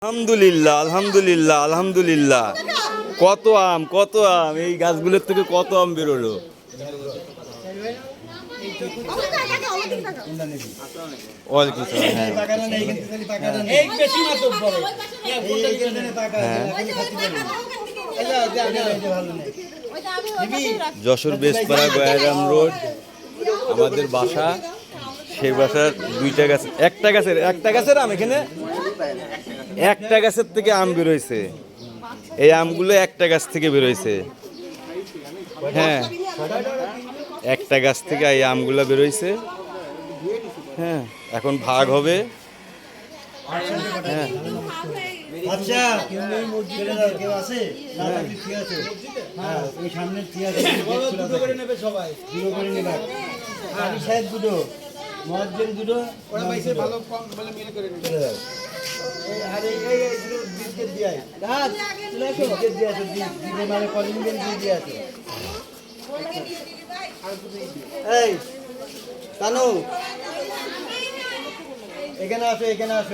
আলহামদুলিল্লাহ আলহামদুলিল্লাহ আলহামদুলিল্লাহ। কত আম কত আম, এই গাছগুলোর থেকে কত আম বেরোলো। ওয়ালাইকুম আসসালাম। যশোর বেসপাড়া গয়ারাম রোড আমাদের বাসা। সেই বাসার দুইটা গাছ, একটা গাছের আম, এখানে একটা গাছের থেকে আম বেরোইছে। এই আমগুলো একটা গাছ থেকে বেরোইছে। হ্যাঁ, একটা গাছ থেকে এই আমগুলো বেরোইছে। হ্যাঁ, এখন ভাগ হবে। হ্যাঁ, আচ্ছা, কেউ আছে? ঠিক আছে, হ্যাঁ, ওই সামনে ঠিক আছে, দুটো করে নেবে সবাই, দুটো করে নেবে। আলী সাহেব দুটো, মহাজ্জেন দুটো, ওরা পাইছে ভালো কম বলে মিলে করে নেবে। আর এই দুটো বিস্কিট দিয়ে আয়, রাজ চলে আসো, বিস্কিট দিয়ে আসো, দিদি মানে কলিং বেল দিয়ে আসো। এই তানু, এখানে আসো, এখানে আসো।